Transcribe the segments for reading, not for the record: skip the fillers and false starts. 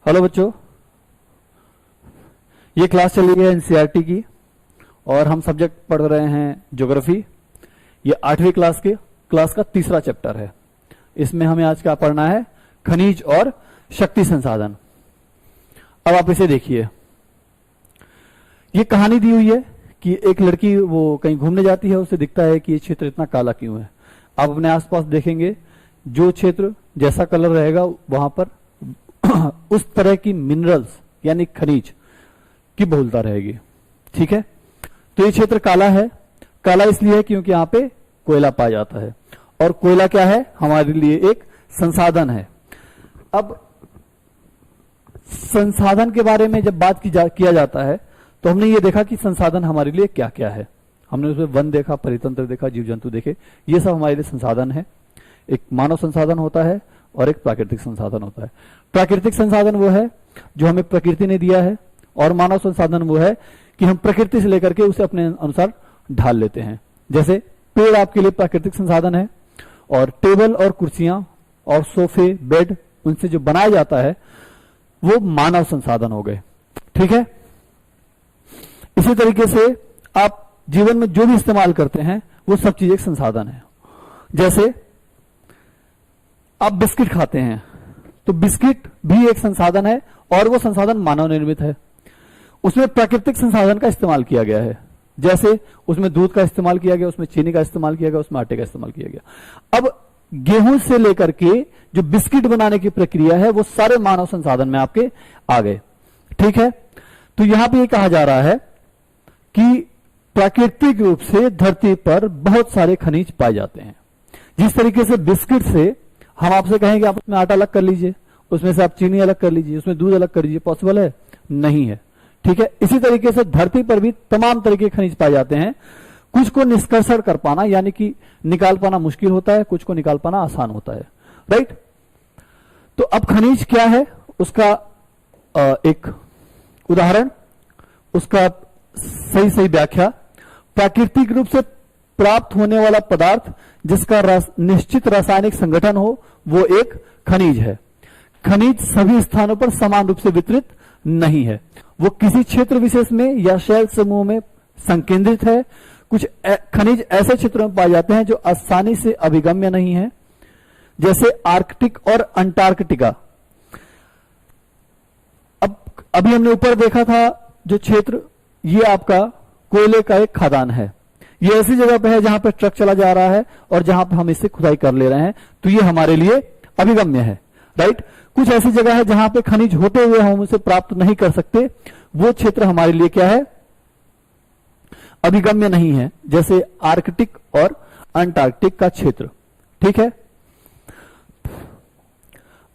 Hello बच्चों, ये class चल रही है एनसीईआरटी की और हम सब्जेक्ट पढ़ रहे हैं ज्योग्राफी। ये 8वीं क्लास का तीसरा चैप्टर है। इसमें हमें आज क्या पढ़ना है? खनिज और शक्ति संसाधन। अब आप इसे देखिए, ये कहानी दी हुई है कि एक लड़की वो कहीं घूमने जाती है, उसे दिखता है कि ये क्षेत्र इतना काला क्यों है। आप अपने आसपास देखेंगे, जो क्षेत्र जैसा कलर रहेगा वहां पर उस तरह की मिनरल्स यानी खनिज की बहुलता रहेगी। ठीक है, तो ये क्षेत्र काला है। काला इसलिए है क्योंकि यहां पे कोयला पाया जाता है, और कोयला क्या है? हमारे लिए एक संसाधन है। अब संसाधन के बारे में जब बात किया जाता है तो हमने ये देखा कि संसाधन हमारे लिए क्या क्या है। हमने उसमें वन देखा, परितंत्र देखा, जीव जंतु देखे। ये सब हमारे लिए संसाधन है। एक मानव संसाधन होता है और एक प्राकृतिक संसाधन होता है। प्राकृतिक संसाधन वो है जो हमें प्रकृति ने दिया है, और मानव संसाधन वो है कि हम प्रकृति से लेकर के उसे अपने अनुसार ढाल लेते हैं। जैसे पेड़ आपके लिए प्राकृतिक संसाधन है, और टेबल और कुर्सियां और सोफे, बेड, उनसे जो बनाया जाता है वो मानव संसाधन हो गए। ठीक है, इसी तरीके से आप जीवन में जो भी इस्तेमाल करते हैं वो सब चीज एक संसाधन है। जैसे आप बिस्किट खाते हैं तो बिस्किट भी एक संसाधन है, और वो संसाधन मानव निर्मित है। उसमें प्राकृतिक संसाधन का इस्तेमाल किया गया है। जैसे उसमें दूध का इस्तेमाल किया गया, उसमें चीनी का इस्तेमाल किया गया, उसमें आटे का इस्तेमाल किया गया। अब गेहूं से लेकर के जो बिस्किट बनाने की प्रक्रिया है वो सारे मानव संसाधन में आपके आ गए। ठीक है, तो यहां पे ये कहा जा रहा है कि प्राकृतिक रूप से धरती पर बहुत सारे खनिज पाए जाते हैं। जिस तरीके से बिस्किट से हम आपसे कहेंगे आप उसमें आटा अलग कर लीजिए, उसमें से आप चीनी अलग कर लीजिए, उसमें दूध अलग कर लीजिए, पॉसिबल है? नहीं है। ठीक है, इसी तरीके से धरती पर भी तमाम तरह के खनिज पाए जाते हैं। कुछ को निष्कर्षण कर पाना यानी कि निकाल पाना मुश्किल होता है, कुछ को निकाल पाना आसान होता है। राइट, तो अब खनिज क्या है उसका एक उदाहरण, उसका सही व्याख्या। प्राकृतिक रूप से प्राप्त होने वाला पदार्थ जिसका निश्चित रासायनिक संगठन हो वो एक खनिज है। खनिज सभी स्थानों पर समान रूप से वितरित नहीं है, वो किसी क्षेत्र विशेष में या शैल समूह में संकेंद्रित है। कुछ खनिज ऐसे क्षेत्रों में पाए जाते हैं जो आसानी से अभिगम्य नहीं है, जैसे आर्कटिक और अंटार्कटिका। अब अभी हमने ऊपर देखा था जो क्षेत्र, ये आपका कोयले का एक खदान है। ये ऐसी जगह पे है जहां पे ट्रक चला जा रहा है और जहां पे हम इससे खुदाई कर ले रहे हैं, तो ये हमारे लिए अभिगम्य है। राइट, कुछ ऐसी जगह है जहां पे खनिज होते हुए हम उसे प्राप्त नहीं कर सकते, वो क्षेत्र हमारे लिए क्या है? अभिगम्य नहीं है, जैसे आर्कटिक और अंटार्कटिक का क्षेत्र। ठीक है,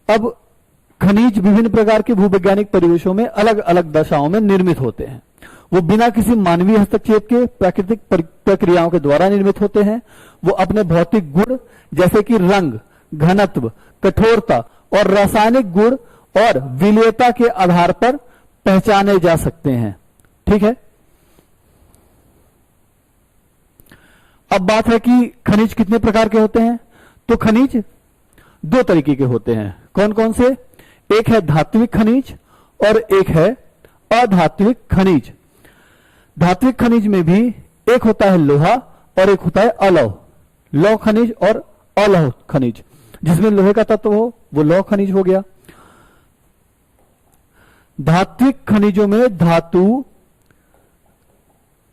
अब खनिज विभिन्न प्रकार के भूवैज्ञानिक परिवेशों में अलग अलग दशाओं में निर्मित होते हैं। वो बिना किसी मानवीय हस्तक्षेप के प्राकृतिक प्रक्रियाओं के द्वारा निर्मित होते हैं। वो अपने भौतिक गुण जैसे कि रंग, घनत्व, कठोरता और रासायनिक गुण और विलेयता के आधार पर पहचाने जा सकते हैं। ठीक है, अब बात है कि खनिज कितने प्रकार के होते हैं। तो खनिज दो तरीके के होते हैं। कौन कौन से? एक है धात्विक खनिज और एक है अधात्विक खनिज। धात्विक खनिज में भी एक होता है लोहा और एक होता है अलौह। लौह खनिज और अलौह खनिज, जिसमें लोहे का तत्व हो वो लौह खनिज हो गया। धात्विक खनिजों में धातु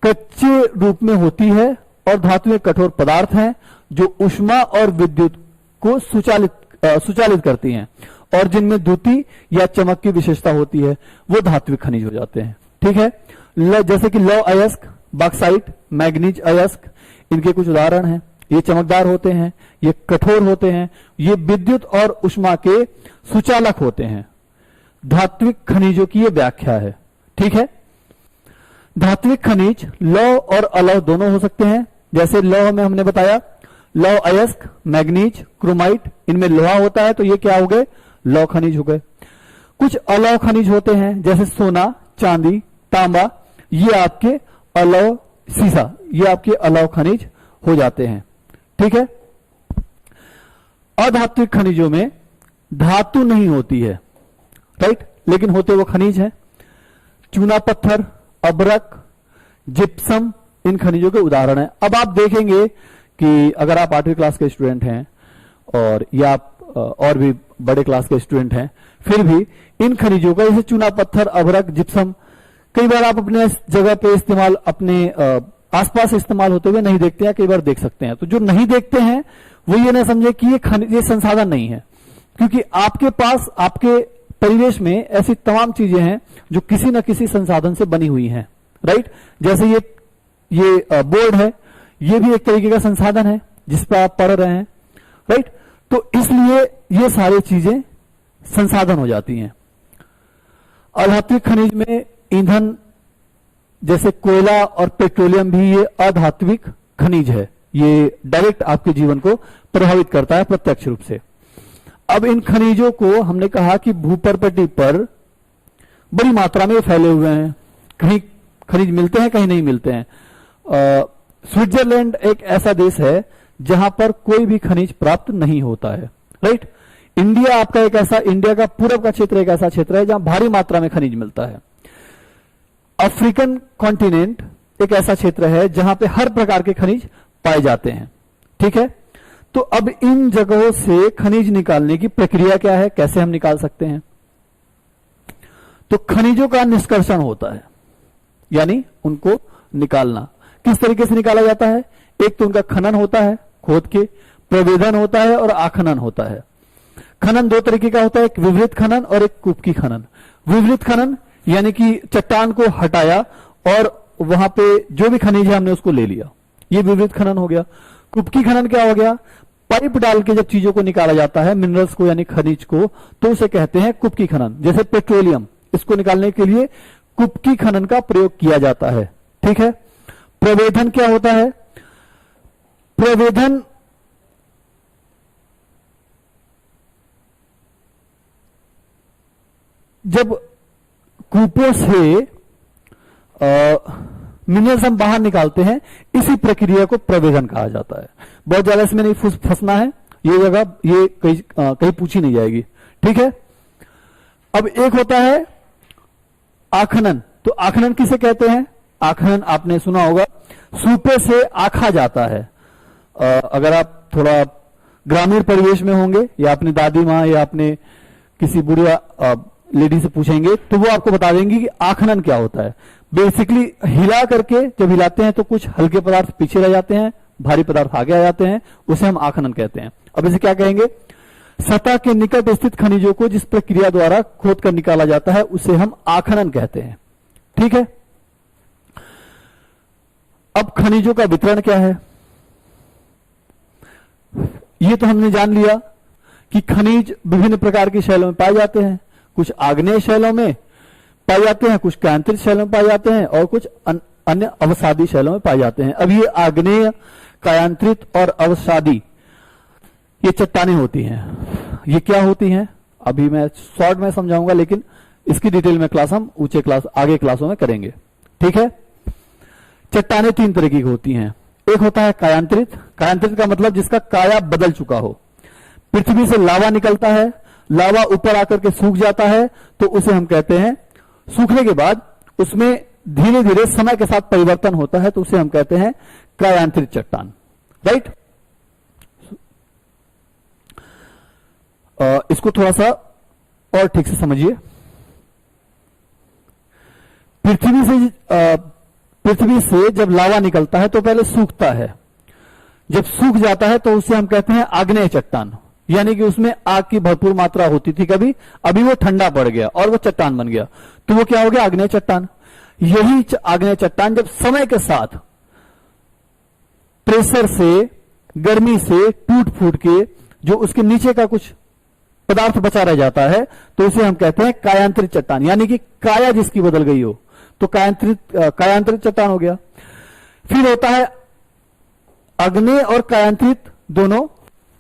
कच्चे रूप में होती है और धातुएं कठोर पदार्थ हैं जो ऊष्मा और विद्युत को सुचालित करती हैं, और जिनमें द्युति या चमक की विशेषता होती है वो धात्विक खनिज हो जाते हैं। ठीक है, जैसे कि लौह अयस्क, बॉक्साइट, मैग्नीज अयस्क, इनके कुछ उदाहरण हैं। ये चमकदार होते हैं, ये कठोर होते हैं, ये विद्युत और ऊष्मा के सुचालक होते हैं। धात्विक खनिजों की ये व्याख्या है। ठीक है, धात्विक खनिज लौह और अलौह दोनों हो सकते हैं। जैसे लौह में हमने बताया लौह अयस्क, मैग्नीज, क्रोमाइट, इनमें लोहा होता है तो ये क्या हो गए? लौह खनिज हो गए। कुछ अलौह खनिज होते हैं जैसे सोना, चांदी, तांबा, ये आपके अलौह, सीसा, ये आपके अलौह खनिज हो जाते हैं। ठीक है, अधात्विक खनिजों में धातु नहीं होती है। राइट, लेकिन होते वो खनिज हैं। चूना पत्थर, अबरक, जिप्सम इन खनिजों के उदाहरण हैं। अब आप देखेंगे कि अगर आप 8वीं क्लास के स्टूडेंट हैं और या आप और भी बड़े क्लास के स्टूडेंट हैं, फिर भी इन खनिजों का जैसे चूना पत्थर, अबरक, जिप्सम कई बार आप अपने जगह पे इस्तेमाल, अपने आसपास इस्तेमाल होते हुए नहीं देखते हैं, कई बार देख सकते हैं। तो जो नहीं देखते हैं वो ये ना समझे कि ये संसाधन नहीं है, क्योंकि आपके पास, आपके परिवेश में ऐसी तमाम चीजें हैं जो किसी न किसी संसाधन से बनी हुई हैं, राइट। जैसे ये बोर्ड है, ये भी एक तरीके का संसाधन है जिस पर आप पढ़ रहे हैं, राइट। तो इसलिए ये सारी चीजें संसाधन हो जाती हैं। अधात्विक खनिज में ईंधन जैसे कोयला और पेट्रोलियम भी ये अधात्विक खनिज है, ये डायरेक्ट आपके जीवन को प्रभावित करता है प्रत्यक्ष रूप से। अब इन खनिजों को हमने कहा कि भूपर्पटी पर बड़ी मात्रा में फैले हुए हैं, कहीं खनिज मिलते हैं, कहीं नहीं मिलते हैं। स्विट्जरलैंड एक ऐसा देश है जहां पर कोई भी खनिज प्राप्त नहीं होता है, राइट। इंडिया आपका एक ऐसा, इंडिया का पूरब का क्षेत्र एक ऐसा क्षेत्र है जहां भारी मात्रा में खनिज मिलता है। अफ्रीकन कॉन्टिनेंट एक ऐसा क्षेत्र है जहां पे हर प्रकार के खनिज पाए जाते हैं, ठीक है। तो अब इन जगहों से खनिज निकालने की प्रक्रिया क्या है, कैसे हम निकाल सकते हैं? तो खनिजों का निष्कर्षण होता है, यानी उनको निकालना। किस तरीके से निकाला जाता है? एक तो उनका खनन होता है, खोद के, प्रवेदन होता है और आखनन होता है। खनन दो तरीके का होता है, एक विवृत खनन और एक कुपकी खनन। विवृत खनन यानी कि चट्टान को हटाया और वहां पे जो भी खनिज है हमने उसको ले लिया, ये विवृत खनन हो गया। कुपकी खनन क्या हो गया? पाइप डाल के जब चीजों को निकाला जाता है, मिनरल्स को यानी खनिज को, तो उसे कहते हैं कुपकी खनन। जैसे पेट्रोलियम, इसको निकालने के लिए कुपकी खनन का प्रयोग किया जाता है, ठीक है। प्रवेदन क्या होता है? प्रवेदन जब कूपों से मिनरल्स हम बाहर निकालते हैं, इसी प्रक्रिया को प्रवेदन कहा जाता है। बहुत ज्यादा इसमें नहीं फंसना है, ये जगह ये कहीं पूछी नहीं जाएगी, ठीक है। अब एक होता है आखनन। तो आखनन किसे कहते हैं? आखनन आपने सुना होगा, सूपे से आखा जाता है। अगर आप थोड़ा ग्रामीण परिवेश में होंगे या अपनी दादी माँ या अपने किसी बुढ़िया लेडी से पूछेंगे तो वो आपको बता देंगी कि आखनन क्या होता है। बेसिकली हिला करके, जब हिलाते हैं तो कुछ हल्के पदार्थ पीछे रह जाते हैं, भारी पदार्थ आगे आ जाते हैं, उसे हम आखनन कहते हैं। अब इसे क्या कहेंगे? सतह के निकट स्थित खनिजों को जिस प्रक्रिया द्वारा खोद कर निकाला जाता है उसे हम आखनन कहते हैं, ठीक है। अब खनिजों का वितरण क्या है? ये तो हमने जान लिया कि खनिज विभिन्न प्रकार की शैलों में पाए जाते हैं। कुछ आग्नेय शैलों में पाए जाते हैं, कुछ कायांतरित शैलों में पाए जाते हैं और कुछ अन्य अवसादी शैलों में पाए जाते हैं। अब ये आग्नेय, कायांतरित और अवसादी ये चट्टानें होती हैं। ये क्या होती हैं अभी मैं शॉर्ट में समझाऊंगा, लेकिन इसकी डिटेल में क्लास हम आगे क्लासों में करेंगे, ठीक है। चट्टानें तीन तरह की होती हैं। एक होता है कायांतरित। कायांतरित का मतलब जिसका काया बदल चुका हो। पृथ्वी से लावा निकलता है, लावा ऊपर आकर के सूख जाता है तो उसे हम कहते हैं, सूखने के बाद उसमें धीरे धीरे समय के साथ परिवर्तन होता है तो उसे हम कहते हैं कायांतरित चट्टान, राइट। इसको थोड़ा सा और ठीक से समझिए। पृथ्वी से जब लावा निकलता है तो पहले सूखता है, जब सूख जाता है तो उसे हम कहते हैं आग्नेय चट्टान, यानी कि उसमें आग की भरपूर मात्रा होती थी कभी, अभी वो ठंडा पड़ गया और वो चट्टान बन गया, तो वो क्या हो गया? आग्नेय चट्टान। यही आग्नेय चट्टान जब समय के साथ प्रेशर से, गर्मी से टूट फूट के जो उसके नीचे का कुछ पदार्थ बचा रह जाता है तो उसे हम कहते हैं कायांतरित चट्टान, यानी कि काया जिसकी बदल गई हो, तो कायांतरित चट्टान हो गया। फिर होता है आग्नेय और कायांतरित दोनों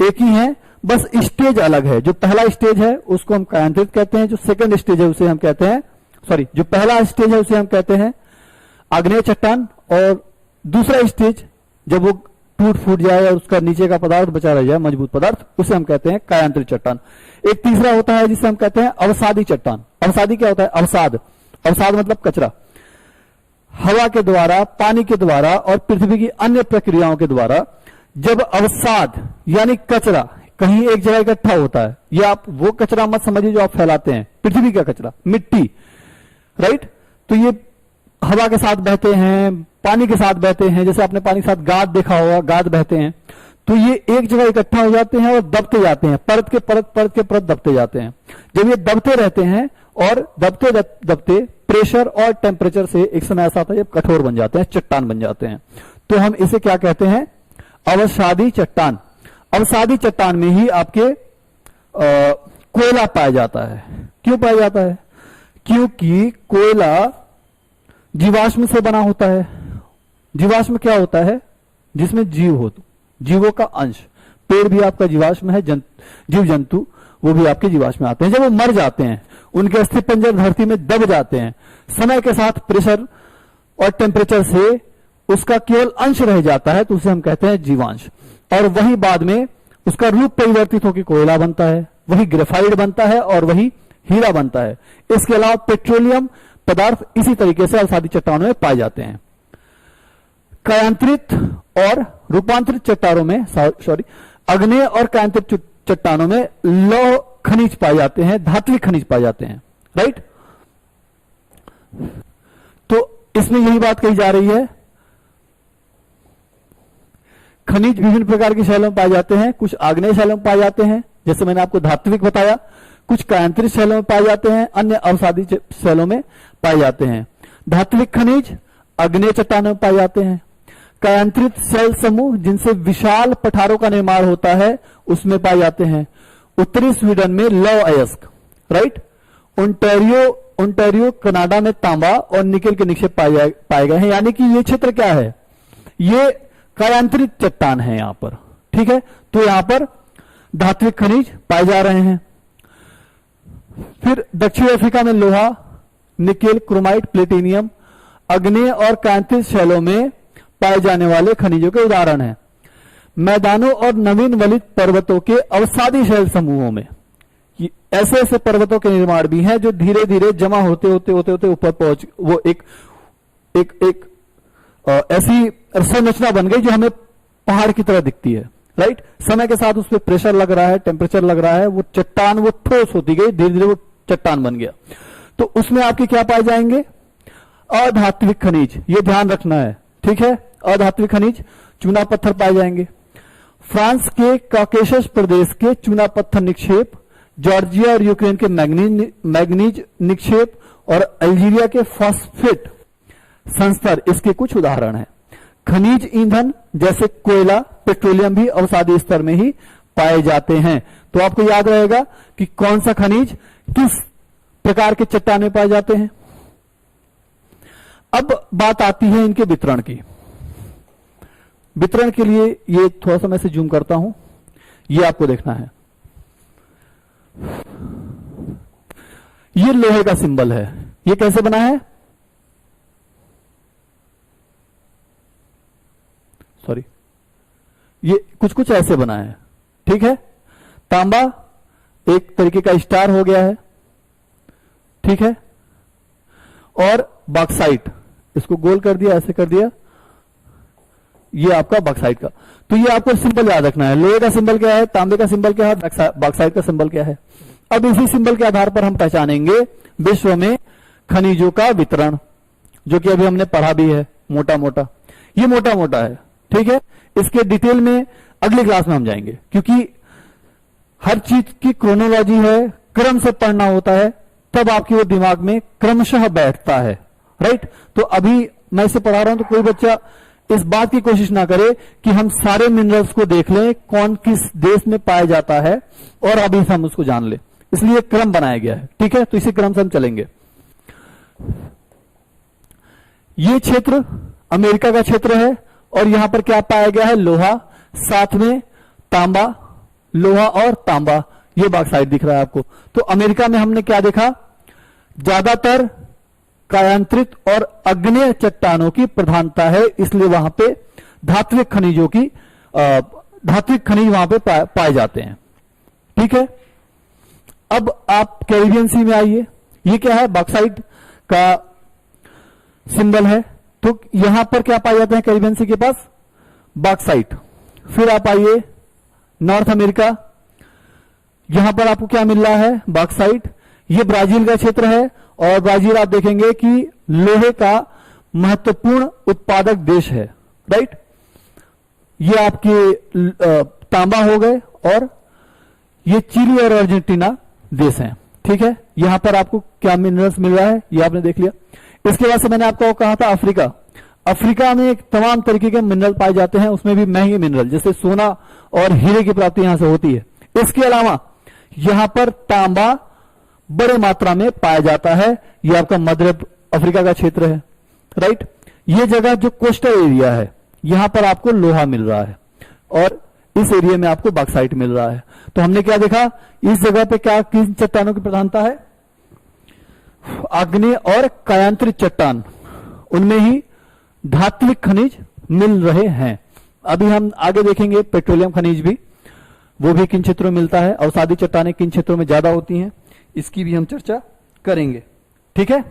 एक ही हैं, बस स्टेज अलग है। जो पहला स्टेज है उसको हम कायांतरित कहते हैं, जो सेकंड स्टेज है उसे हम कहते हैं, जो पहला स्टेज है उसे हम कहते हैं आग्नेय चट्टान, और दूसरा स्टेज जब वो टूट फूट जाए और उसका नीचे का पदार्थ बचा रह जाए, मजबूत पदार्थ, उसे हम कहते हैं कायांतरित चट्टान। एक तीसरा होता है जिसे हम कहते हैं अवसादी चट्टान। अवसादी क्या होता है? अवसाद, अवसाद मतलब कचरा। हवा के द्वारा, पानी के द्वारा और पृथ्वी की अन्य प्रक्रियाओं के द्वारा जब अवसाद यानी कचरा कहीं एक जगह इकट्ठा होता है, ये आप वो कचरा मत समझिए जो आप फैलाते हैं, पृथ्वी का कचरा, मिट्टी, राइट। तो ये हवा के साथ बहते हैं, पानी के साथ बहते हैं, जैसे आपने पानी के साथ गाद देखा होगा, गाद बहते हैं, तो ये एक जगह इकट्ठा हो जाते हैं और दबते जाते हैं, परत के परत दबते जाते हैं। जब ये दबते रहते हैं और दबते दबते प्रेशर और टेम्परेचर से एक समय ऐसा आता है जब कठोर बन जाते हैं, चट्टान बन जाते हैं, तो हम इसे क्या कहते हैं? अवसादी चट्टान। अवसादी चट्टान में ही आपके कोयला पाया जाता है। क्यों पाया जाता है? क्योंकि कोयला जीवाश्म से बना होता है। जीवाश्म क्या होता है? जिसमें जीव हो, तो जीवों का अंश, पेड़ भी आपका जीवाश्म है, जीव जंतु वो भी आपके जीवाश्म में आते हैं। जब वो मर जाते हैं, उनके अस्थिपंजर धरती में दब जाते हैं, समय के साथ प्रेशर और टेम्परेचर से उसका केवल अंश रह जाता है, तो उसे हम कहते हैं जीवांश। और वही बाद में उसका रूप परिवर्तित होकर कोयला बनता है, वही ग्रेफाइट बनता है और वही हीरा बनता है। इसके अलावा पेट्रोलियम पदार्थ इसी तरीके से अवसादी चट्टानों में पाए जाते हैं। कायांतरित और रूपांतरित चट्टानों में, सॉरी, अग्नेय और कायांतरित चट्टानों में लौह खनिज पाए जाते हैं, धात्विक खनिज पाए जाते हैं, राइट। तो इसमें यही बात कही जा रही है, खनिज विभिन्न प्रकार की शैलों में पाए जाते हैं। कुछ आग्नेय शैलों में पाए जाते हैं, जैसे मैंने आपको धात्विक बताया, कुछ कायांतरित शैलों में पाए जाते हैं, अन्य अवसादी शैलों में पाए जाते हैं। धात्विक खनिज अग्नेय चट्टानों में पाए जाते हैं। कायांतरित शैल समूह जिनसे विशाल पठारों का निर्माण होता है, उसमें पाए जाते हैं। उत्तरी स्वीडन में लौह अयस्क, राइट। ओंटारियो कनाडा में तांबा और निकेल के निक्षेप पाए गए हैं। यानी कि ये क्षेत्र क्या है? ये कायांतरित चट्टान है यहां पर, ठीक है। तो यहां पर धात्विक खनिज पाए जा रहे हैं। फिर दक्षिण अफ्रीका में लोहा, निकेल, क्रोमाइट, प्लेटिनियम अग्नेय और कायांतरित शैलों में पाए जाने वाले खनिजों के उदाहरण हैं। मैदानों और नवीन वलित पर्वतों के अवसादी शैल समूहों में ऐसे ऐसे पर्वतों के निर्माण भी हैं जो धीरे धीरे जमा होते होते होते होते ऊपर पहुंच, वो एक ऐसी संरचना बन गई जो हमें पहाड़ की तरह दिखती है, राइट। समय के साथ उस पर प्रेशर लग रहा है, टेम्परेचर लग रहा है, वो चट्टान वो ठोस होती गई, धीरे धीरे वो चट्टान बन गया। तो उसमें आपके क्या पाए जाएंगे? अधात्विक खनिज, ये ध्यान रखना है, ठीक है। अधात्विक खनिज, चूना पत्थर पाए जाएंगे। फ्रांस के काकेशस प्रदेश के चूना पत्थर निक्षेप, जॉर्जिया और यूक्रेन के मैग्नीज निक्षेप और अल्जीरिया के फॉस्फेट संस्तर इसके कुछ उदाहरण हैं। खनिज ईंधन जैसे कोयला, पेट्रोलियम भी अवसादी स्तर में ही पाए जाते हैं। तो आपको याद रहेगा कि कौन सा खनिज किस प्रकार के चट्टान में पाए जाते हैं। अब बात आती है इनके वितरण की। वितरण के लिए ये थोड़ा सा मैं से जूम करता हूं, ये आपको देखना है। ये लोहे का सिंबल है, ये कैसे बना है? सॉरी, ये कुछ कुछ ऐसे बना है, ठीक है। तांबा एक तरीके का स्टार हो गया है, ठीक है। और बॉक्साइट, इसको गोल कर दिया, ऐसे कर दिया, ये आपका बॉक्साइट का। तो ये आपको सिंबल याद रखना है। लोहे का सिंबल क्या है, तांबे का सिंबल क्या है, बॉक्साइट का सिंबल क्या है। अब इसी सिंबल के आधार पर हम पहचानेंगे विश्व में खनिजों का वितरण, जो कि अभी हमने पढ़ा भी है मोटा मोटा। ये मोटा मोटा है, ठीक है। इसके डिटेल में अगली क्लास में हम जाएंगे, क्योंकि हर चीज की क्रोनोलॉजी है, क्रम से पढ़ना होता है, तब आपकी वो दिमाग में क्रमशः बैठता है, राइट। तो अभी मैं इसे पढ़ा रहा हूं, तो कोई बच्चा इस बात की कोशिश ना करे कि हम सारे मिनरल्स को देख लें, कौन किस देश में पाया जाता है, और अभी हम उसको जान ले। इसलिए क्रम बनाया गया है, ठीक है। तो इसी क्रम से हम चलेंगे। ये क्षेत्र अमेरिका का क्षेत्र है, और यहां पर क्या पाया गया है? लोहा, साथ में तांबा, लोहा और तांबा, ये बॉक्साइट दिख रहा है आपको। तो अमेरिका में हमने क्या देखा? ज्यादातर कायांतरित और अग्नेय चट्टानों की प्रधानता है, इसलिए वहां पे धात्विक खनिजों की धात्विक खनिज वहां पे पाए जाते हैं। ठीक है, अब आप कैरिबियन सी में आइए। ये क्या है, बॉक्साइट का सिंबल है। तो यहां पर क्या पाए जाते हैं कैरिबियन सी के पास, बॉक्साइट। फिर आप आइए नॉर्थ अमेरिका, यहां पर आपको क्या मिल रहा है, बॉक्साइट। ये ब्राजील का क्षेत्र है और ब्राजील आप देखेंगे कि लोहे का महत्वपूर्ण उत्पादक देश है, राइट। ये आपके तांबा हो गए और ये चिली और अर्जेंटीना देश हैं। ठीक है, यहां पर आपको क्या मिनरल्स मिल रहा है ये आपने देख लिया। इसके बाद से मैंने आपको कहा था अफ्रीका। अफ्रीका में एक तमाम तरीके के मिनरल पाए जाते हैं, उसमें भी महंगे मिनरल जैसे सोना और हीरे की प्राप्ति यहां से होती है। इसके अलावा यहां पर तांबा बड़े मात्रा में पाया जाता है। यह आपका मध्य अफ्रीका का क्षेत्र है, राइट। यह जगह जो कोस्टल एरिया है, यहां पर आपको लोहा मिल रहा है और इस एरिया में आपको बॉक्साइट मिल रहा है। तो हमने क्या देखा, इस जगह पे क्या किन चट्टानों की प्रधानता है, आग्नेय और कायांतरित चट्टान, उनमें ही धात्विक खनिज मिल रहे हैं। अभी हम आगे देखेंगे पेट्रोलियम खनिज भी, वो भी किन क्षेत्रों में मिलता है, अवसादी चट्टानें किन क्षेत्रों में ज्यादा होती हैं, इसकी भी हम चर्चा करेंगे। ठीक है,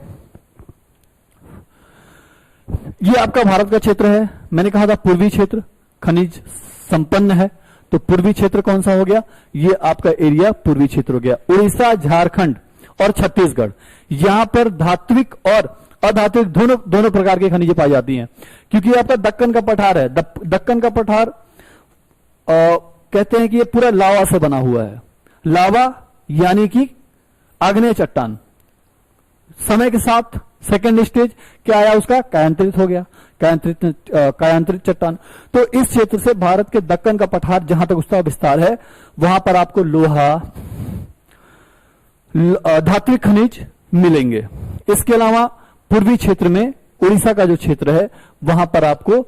ये आपका भारत का क्षेत्र है। मैंने कहा था पूर्वी क्षेत्र खनिज संपन्न है, तो पूर्वी क्षेत्र कौन सा हो गया, ये आपका एरिया पूर्वी क्षेत्र हो गया। उड़ीसा, झारखंड और छत्तीसगढ़, यहां पर धात्विक और अधात्विक दोनों प्रकार की खनिजें पाई जाती हैं, क्योंकि आपका दक्कन का पठार है। दक्कन का पठार कहते हैं कि ये पूरा लावा से बना हुआ है। लावा यानी कि आग्नेय चट्टान, समय के साथ सेकेंड स्टेज क्या आया उसका, कायांतरित हो गया, कायांतरित चट्टान। तो इस क्षेत्र से भारत के दक्कन का पठार जहां तक उसका विस्तार है, वहां पर आपको लोहा, धात्विक खनिज मिलेंगे। इसके अलावा पूर्वी क्षेत्र में उड़ीसा का जो क्षेत्र है, वहां पर आपको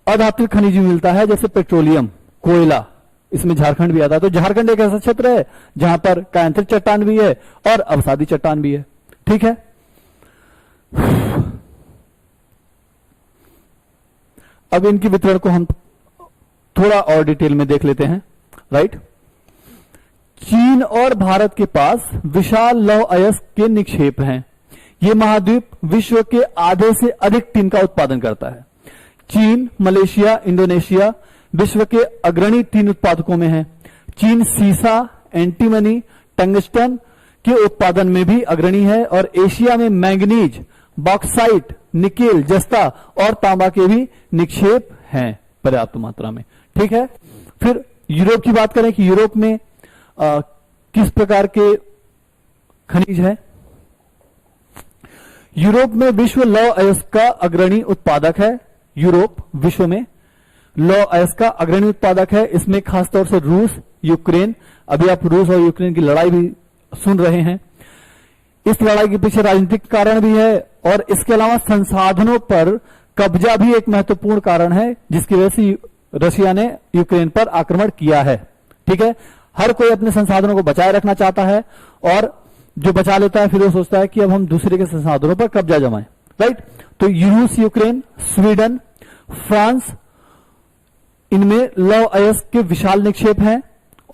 अधात्विक खनिज मिलता है, जैसे पेट्रोलियम, कोयला, इसमें झारखंड भी आता है। तो झारखंड एक ऐसा क्षेत्र है जहां पर कायांतरित चट्टान भी है और अवसादी चट्टान भी है। ठीक है, अब इनकी वितरण को हम थोड़ा और डिटेल में देख लेते हैं, राइट। चीन और भारत के पास विशाल लौह अयस्क के निक्षेप हैं। यह महाद्वीप विश्व के आधे से अधिक टिन का उत्पादन करता है। चीन, मलेशिया, इंडोनेशिया विश्व के अग्रणी टिन उत्पादकों में है। चीन सीसा, एंटीमनी, टंगस्टन के उत्पादन में भी अग्रणी है और एशिया में मैंगनीज, बॉक्साइट, निकेल, जस्ता और तांबा के भी निक्षेप हैं पर्याप्त मात्रा में। ठीक है, फिर यूरोप की बात करें कि यूरोप में किस प्रकार के खनिज है। यूरोप में विश्व लौह अयस्क का अग्रणी उत्पादक है। यूरोप विश्व में लौह अयस्क का अग्रणी उत्पादक है। इसमें खासतौर से रूस, यूक्रेन, अभी आप रूस और यूक्रेन की लड़ाई भी सुन रहे हैं। इस लड़ाई के पीछे राजनीतिक कारण भी है और इसके अलावा संसाधनों पर कब्जा भी एक महत्वपूर्ण कारण है, जिसकी वजह से रशिया ने यूक्रेन पर आक्रमण किया है। ठीक है, हर कोई अपने संसाधनों को बचाए रखना चाहता है और जो बचा लेता है फिर वो सोचता है कि अब हम दूसरे के संसाधनों पर कब्जा जमाएं, राइट। तो रूस, यूक्रेन, स्वीडन, फ्रांस, इनमें लौह अयस्क के विशाल निक्षेप हैं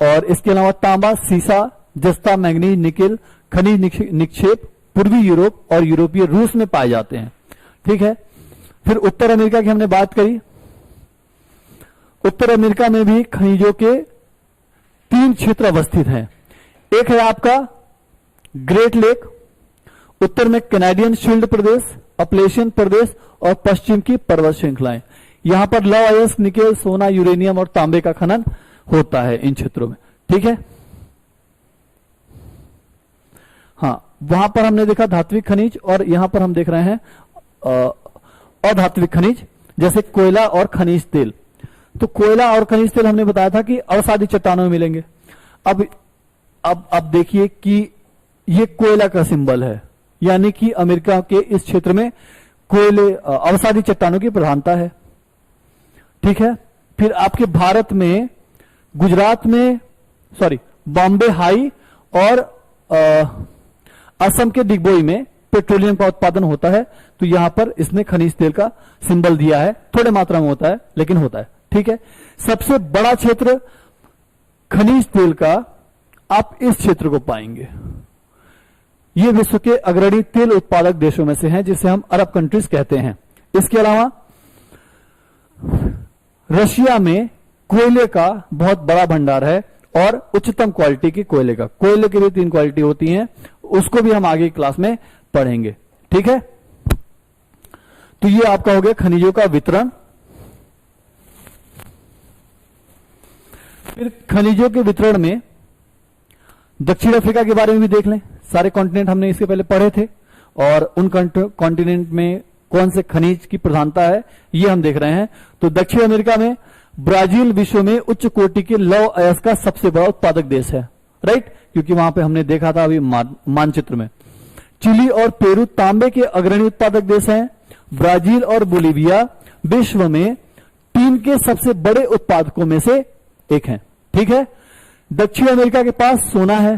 और इसके अलावा तांबा, सीसा, जस्ता, मैंगनीज, निकेल खनिज निक्षेप पूर्वी यूरोप और यूरोपीय रूस में पाए जाते हैं। ठीक है, फिर उत्तर अमेरिका की हमने बात करी। उत्तर अमेरिका में भी खनिजों के 3 क्षेत्र अवस्थित हैं। एक है आपका ग्रेट लेक, उत्तर में कैनेडियन शील्ड प्रदेश, अपलेशियन प्रदेश और पश्चिम की पर्वत श्रृंखलाएं। यहां पर लौह अयस्क, निकेल, सोना, यूरेनियम और तांबे का खनन होता है इन क्षेत्रों में। ठीक है, हाँ, वहां पर हमने देखा धात्विक खनिज और यहां पर हम देख रहे हैं अधात्विक खनिज, जैसे कोयला और खनिज तेल। तो कोयला और खनिज तेल हमने बताया था कि अवसादी चट्टानों में मिलेंगे। अब देखिए कि ये कोयला का सिंबल है, यानी कि अमेरिका के इस क्षेत्र में कोयले अवसादी चट्टानों की प्रधानता है। ठीक है, फिर आपके भारत में गुजरात में बॉम्बे हाई और असम के दिग्बोई में पेट्रोलियम का उत्पादन होता है, तो यहां पर इसने खनिज तेल का सिंबल दिया है। थोड़े मात्रा में होता है लेकिन होता है, ठीक है। सबसे बड़ा क्षेत्र खनिज तेल का आप इस क्षेत्र को पाएंगे। ये विश्व के अग्रणी तेल उत्पादक देशों में से हैं, जिसे हम अरब कंट्रीज कहते हैं। इसके अलावा रशिया में कोयले का बहुत बड़ा भंडार है और उच्चतम क्वालिटी की कोयले का। कोयले की भी 3 क्वालिटी होती हैं, उसको भी हम आगे क्लास में पढ़ेंगे, ठीक है। तो ये आपका हो गया खनिजों का वितरण। फिर खनिजों के वितरण में दक्षिण अफ्रीका के बारे में भी देख लें। सारे कॉन्टिनेंट हमने इसके पहले पढ़े थे और उन कॉन्टिनेंट में कौन से खनिज की प्रधानता है ये हम देख रहे हैं। तो दक्षिण अमेरिका में ब्राजील विश्व में उच्च कोटि के लौह अयस्क का सबसे बड़ा उत्पादक देश है, राइट, क्योंकि वहां पे हमने देखा था अभी मानचित्र में। चिली और पेरू तांबे के अग्रणी उत्पादक देश हैं। ब्राजील और बोलीविया विश्व में टीन के सबसे बड़े उत्पादकों में से एक हैं, ठीक है। दक्षिण अमेरिका के पास सोना है,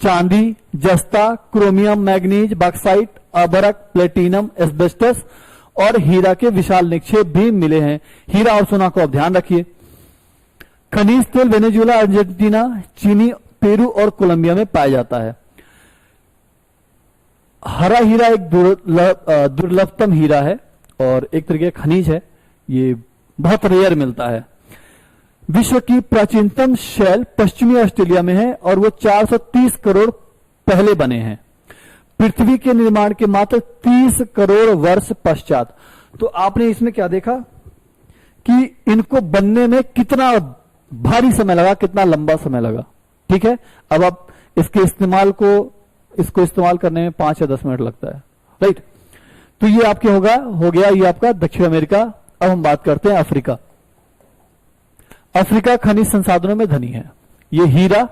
चांदी, जस्ता, क्रोमियम, मैग्नीज, बॉक्साइट, अभरक, प्लेटिनम, एस्बेस्टस और हीरा के विशाल निक्षेप भी मिले हैं। हीरा और सोना को आप ध्यान रखिए। खनिज तेल वेनेजुएला, अर्जेंटीना, चीनी, पेरू और कोलंबिया में पाया जाता है। हरा हीरा एक दुर्लभतम हीरा है और एक तरीके का खनिज है, ये बहुत रेयर मिलता है। विश्व की प्राचीनतम शैल पश्चिमी ऑस्ट्रेलिया में है और वो 430 करोड़ पहले बने हैं, पृथ्वी के निर्माण के मात्र 30 करोड़ वर्ष पश्चात। तो आपने इसमें क्या देखा कि इनको बनने में कितना भारी समय लगा, कितना लंबा समय लगा, ठीक है। अब आप इसको इस्तेमाल करने में 5 या 10 मिनट लगता है, राइट। तो ये आपके हो गया ये आपका दक्षिण अमेरिका। अब हम बात करते हैं अफ्रीका। अफ्रीका खनिज संसाधनों में धनी है। ये हीरा,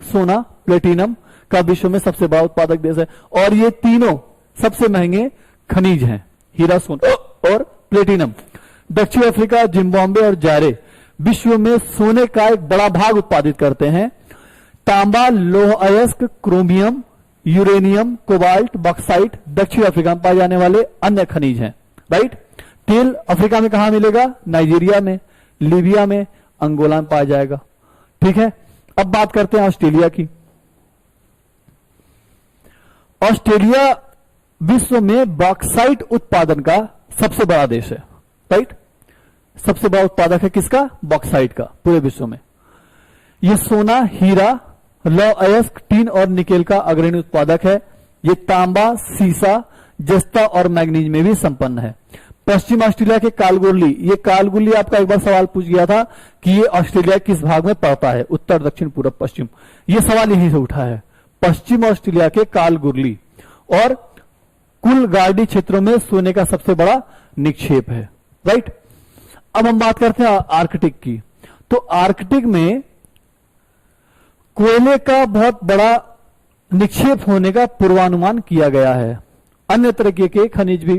सोना, प्लेटिनम का विश्व में सबसे बड़ा उत्पादक देश है और ये तीनों सबसे महंगे खनिज हैं, हीरा, सोना और प्लेटिनम। दक्षिण अफ्रीका, जिम्बाब्वे और जायरे विश्व में सोने का एक बड़ा भाग उत्पादित करते हैं। तांबा, लौह अयस्क, क्रोमियम, यूरेनियम, कोबाल्ट, बॉक्साइट दक्षिण अफ्रीका में पाए जाने वाले अन्य खनिज हैं, राइट। तेल अफ्रीका में कहां मिलेगा? नाइजीरिया में, लीबिया में, अंगोला में पाया जाएगा, ठीक है। अब बात करते हैं ऑस्ट्रेलिया की। ऑस्ट्रेलिया विश्व में बॉक्साइट उत्पादन का सबसे बड़ा देश है, राइट। सबसे बड़ा उत्पादक है किसका? बॉक्साइट का, पूरे विश्व में। यह सोना, हीरा, लौह अयस्क, टीन और निकेल का अग्रणी उत्पादक है। यह तांबा, सीसा, जस्ता और मैग्नीज में भी संपन्न है। पश्चिम ऑस्ट्रेलिया के कालगुरली, ये कालगुरली आपका एक बार सवाल पूछ गया था कि ये ऑस्ट्रेलिया किस भाग में पड़ता है, उत्तर, दक्षिण, पूर्व, पश्चिम। ये सवाल यहीं से उठा है, पश्चिम ऑस्ट्रेलिया के कालगुरली। और कुल गार्डी क्षेत्रों में सोने का सबसे बड़ा निक्षेप है, राइट। अब हम बात करते हैं आर्कटिक की। तो आर्कटिक में कोयले का बहुत बड़ा निक्षेप होने का पूर्वानुमान किया गया है। अन्य तरीके के खनिज भी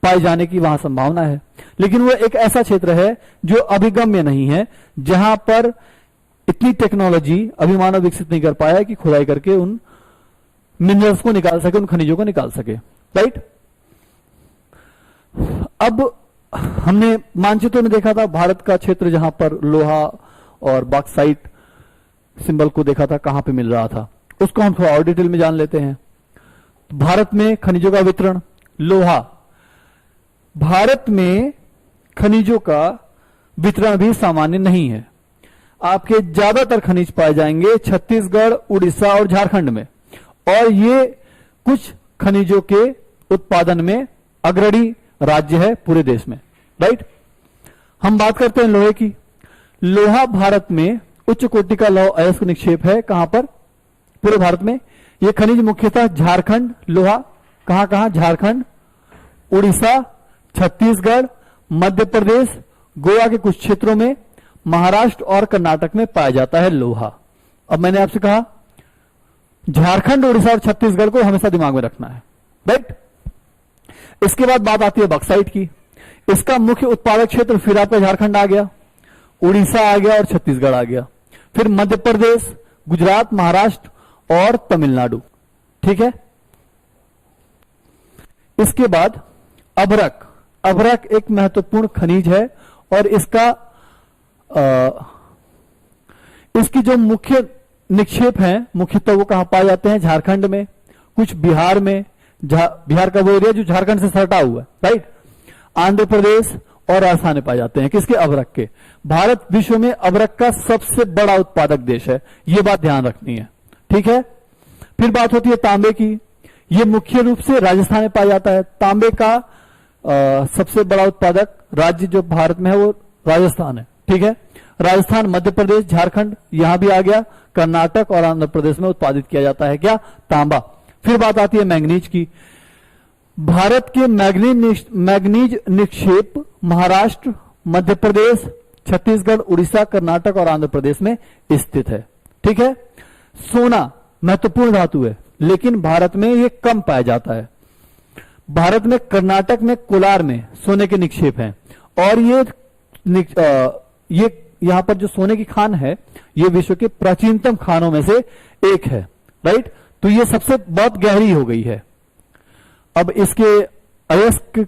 पाए जाने की वहां संभावना है, लेकिन वो एक ऐसा क्षेत्र है जो अभिगम्य नहीं है, जहां पर इतनी टेक्नोलॉजी अभी मानव विकसित नहीं कर पाया है कि खुदाई करके उन मिनरल्स को निकाल सके, उन खनिजों को निकाल सके, राइट। अब हमने मानचित्र में देखा था भारत का क्षेत्र, जहां पर लोहा और बॉक्साइट सिंबल को देखा था, कहां पे मिल रहा था, उसको हम थोड़ा और डिटेल में जान लेते हैं। भारत में खनिजों का वितरण। लोहा, भारत में खनिजों का वितरण भी सामान्य नहीं है। आपके ज्यादातर खनिज पाए जाएंगे छत्तीसगढ़, उड़ीसा और झारखंड में, और ये कुछ खनिजों के उत्पादन में अग्रणी राज्य है पूरे देश में, राइट। हम बात करते हैं लोहे की। लोहा भारत में उच्च कोटि का लौह अयस्क निक्षेप है। कहां पर? पूरे भारत में। यह खनिज मुख्यतः झारखंड, लोहा कहां कहां? झारखंड, उड़ीसा, छत्तीसगढ़, मध्य प्रदेश, गोवा के कुछ क्षेत्रों में, महाराष्ट्र और कर्नाटक में पाया जाता है लोहा। अब मैंने आपसे कहा झारखंड, उड़ीसा और छत्तीसगढ़ को हमेशा दिमाग में रखना है, राइट। इसके बाद बात आती है बॉक्साइट की। इसका मुख्य उत्पादक क्षेत्र फिर आपका झारखंड आ गया, उड़ीसा आ गया और छत्तीसगढ़ आ गया, फिर मध्य प्रदेश, गुजरात, महाराष्ट्र और तमिलनाडु, ठीक है। इसके बाद अभ्रक। अभ्रक एक महत्वपूर्ण खनिज है और इसकी जो मुख्य निक्षेप हैं मुख्यतः वो कहां पाए जाते हैं? झारखंड में, कुछ बिहार में, बिहार का वो एरिया जो झारखंड से सटा हुआ है, राइट, आंध्र प्रदेश और राजस्थान में पाए जाते हैं। किसके? अभ्रक के। भारत विश्व में अभ्रक का सबसे बड़ा उत्पादक देश है, ये बात ध्यान रखनी है, ठीक है। फिर बात होती है तांबे की। ये मुख्य रूप से राजस्थान में पाया जाता है। तांबे का सबसे बड़ा उत्पादक राज्य जो भारत में है वो राजस्थान है, ठीक है। राजस्थान, मध्य प्रदेश, झारखंड यहां भी आ गया, कर्नाटक और आंध्र प्रदेश में उत्पादित किया जाता है क्या? तांबा। फिर बात आती है मैंगनीज की। भारत के मैंगनीज निक्षेप महाराष्ट्र, मध्य प्रदेश, छत्तीसगढ़, उड़ीसा, कर्नाटक और आंध्र प्रदेश में स्थित है, ठीक है। सोना महत्वपूर्ण धातु है, लेकिन भारत में यह कम पाया जाता है। भारत में कर्नाटक में कोलार में सोने के निक्षेप हैं और ये यहां पर जो सोने की खान है ये विश्व के प्राचीनतम खानों में से एक है, राइट। तो ये सबसे बहुत गहरी हो गई है। अब इसके अयस्क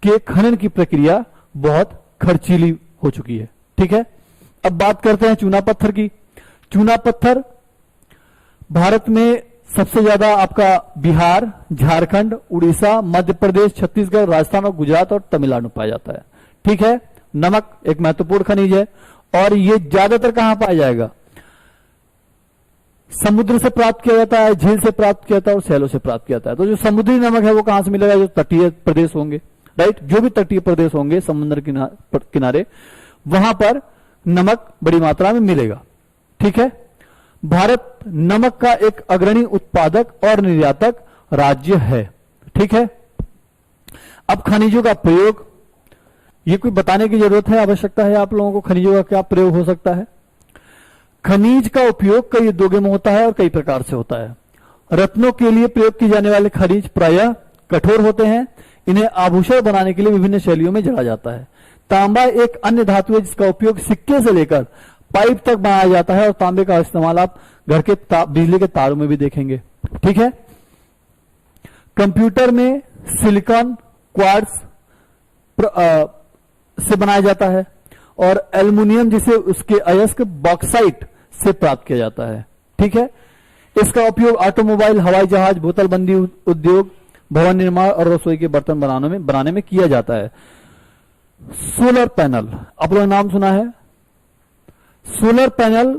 के खनन की प्रक्रिया बहुत खर्चीली हो चुकी है, ठीक है। अब बात करते हैं चूना पत्थर की। चूना पत्थर भारत में सबसे ज्यादा आपका बिहार, झारखंड, उड़ीसा, मध्य प्रदेश, छत्तीसगढ़, राजस्थान और गुजरात और तमिलनाडु पाया जाता है, ठीक है। नमक एक महत्वपूर्ण खनिज है और ये ज्यादातर कहां पाया जाएगा? समुद्र से प्राप्त किया जाता है, झील से प्राप्त किया जाता है और सैलों से प्राप्त किया जाता है। तो जो समुद्री नमक है वो कहां से मिलेगा? जो तटीय प्रदेश होंगे, राइट, जो भी तटीय प्रदेश होंगे समुद्र किनारे, वहां पर नमक बड़ी मात्रा में मिलेगा, ठीक है। भारत नमक का एक अग्रणी उत्पादक और निर्यातक राज्य है, ठीक है। अब खनिजों का प्रयोग, ये कोई बताने की जरूरत है, आवश्यकता है आप लोगों को खनिजों का क्या प्रयोग हो सकता है? खनिज का उपयोग कई उद्योगों में होता है और कई प्रकार से होता है। रत्नों के लिए प्रयोग किए जाने वाले खनिज प्रायः कठोर होते हैं। इन्हें आभूषण बनाने के लिए विभिन्न शैलियों में जड़ा जाता है। तांबा एक अन्य धातु है जिसका उपयोग सिक्के से लेकर पाइप तक बनाया जाता है और तांबे का इस्तेमाल आप घर के बिजली के तारों में भी देखेंगे, ठीक है। कंप्यूटर में सिलिकॉन क्वार्ट्ज से बनाया जाता है और एल्युमिनियम जिसे उसके अयस्क बॉक्साइट से प्राप्त किया जाता है, ठीक है। इसका उपयोग ऑटोमोबाइल, हवाई जहाज, बोतलबंदी उद्योग, भवन निर्माण और रसोई के बर्तन बनाने में किया जाता है। सोलर पैनल, आप लोगों ने नाम सुना है? सोलर पैनल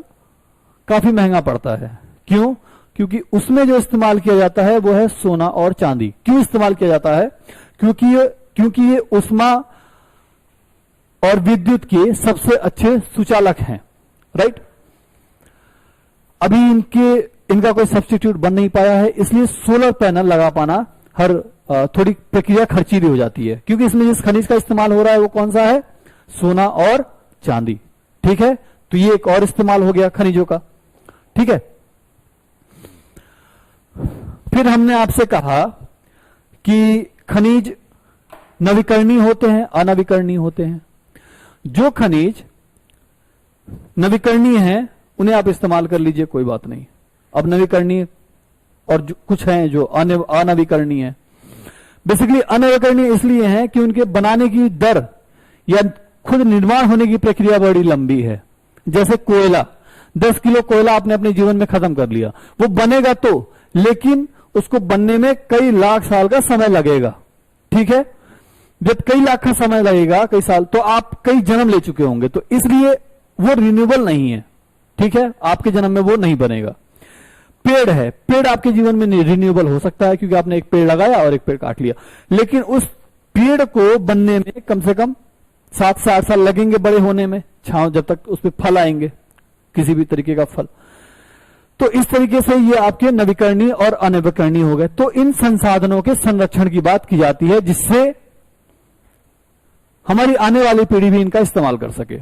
काफी महंगा पड़ता है। क्यों? क्योंकि उसमें जो इस्तेमाल किया जाता है वो है सोना और चांदी। क्यों इस्तेमाल किया जाता है? क्योंकि ये उष्मा और विद्युत के सबसे अच्छे सुचालक हैं, राइट। अभी इनका कोई सब्स्टिट्यूट बन नहीं पाया है, इसलिए सोलर पैनल लगा पाना थोड़ी प्रक्रिया खर्चीली हो जाती है। क्योंकि इसमें जिस खनिज का इस्तेमाल हो रहा है वो कौन सा है? सोना और चांदी, ठीक है। तो ये एक और इस्तेमाल हो गया खनिजों का, ठीक है। फिर हमने आपसे कहा कि खनिज नवीकरणीय होते हैं, अनवीकरणीय होते हैं। जो खनिज नवीकरणीय हैं उन्हें आप इस्तेमाल कर लीजिए, कोई बात नहीं। अब नवीकरणीय और कुछ हैं जो अनवीकरणीय है। बेसिकली अनवीकरणीय इसलिए हैं कि उनके बनाने की दर या खुद निर्माण होने की प्रक्रिया बड़ी लंबी है। जैसे कोयला, 10 किलो कोयला आपने अपने जीवन में खत्म कर लिया, वो बनेगा तो, लेकिन उसको बनने में कई लाख साल का समय लगेगा, ठीक है। जब कई लाख का समय लगेगा, कई साल, तो आप कई जन्म ले चुके होंगे, तो इसलिए वो रिन्यूएबल नहीं है, ठीक है। आपके जन्म में वो नहीं बनेगा। पेड़ है, पेड़ आपके जीवन में रिन्यूएबल हो सकता है क्योंकि आपने एक पेड़ लगाया और एक पेड़ काट लिया, लेकिन उस पेड़ को बनने में कम से कम 7 से 8 साल लगेंगे बड़े होने में, छांव जब तक उस पर फल आएंगे, किसी भी तरीके का फल। तो इस तरीके से ये आपके नवीकरणीय और अनवीकरणीय हो गए। तो इन संसाधनों के संरक्षण की बात की जाती है जिससे हमारी आने वाली पीढ़ी भी इनका इस्तेमाल कर सके।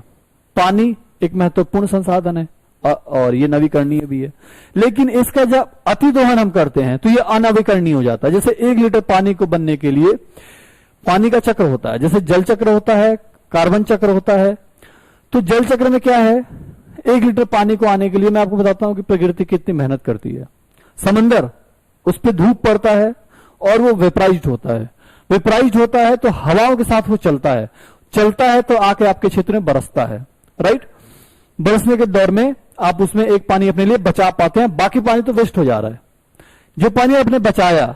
पानी एक महत्वपूर्ण संसाधन है और ये नवीकरणीय भी है, लेकिन इसका जब अतिदोहन हम करते हैं तो ये अनवीकरणीय हो जाता है। जैसे 1 लीटर पानी को बनने के लिए पानी का चक्र होता है, जैसे जल चक्र होता है, कार्बन चक्र होता है। तो जल चक्र में क्या है? 1 लीटर पानी को आने के लिए मैं आपको बताता हूं कि प्रकृति कितनी मेहनत करती है। समंदर, उस पर धूप पड़ता है और वो वेपराइज्ड होता है। वेपराइज होता है तो हवाओं के साथ वो चलता है तो आके आपके क्षेत्र में बरसता है, राइट। बरसने के दौर में आप उसमें एक पानी अपने लिए बचा पाते हैं, बाकी पानी तो वेस्ट हो जा रहा है। जो पानी आपने बचाया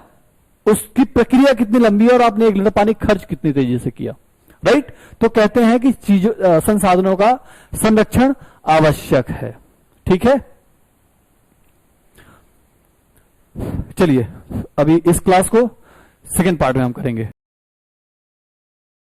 उसकी प्रक्रिया कितनी लंबी है और आपने 1 लीटर पानी खर्च कितनी तेजी से किया, राइट। तो कहते हैं कि चीजों संसाधनों का संरक्षण आवश्यक है, ठीक है। चलिए अभी इस क्लास को सेकेंड पार्ट में हम करेंगे।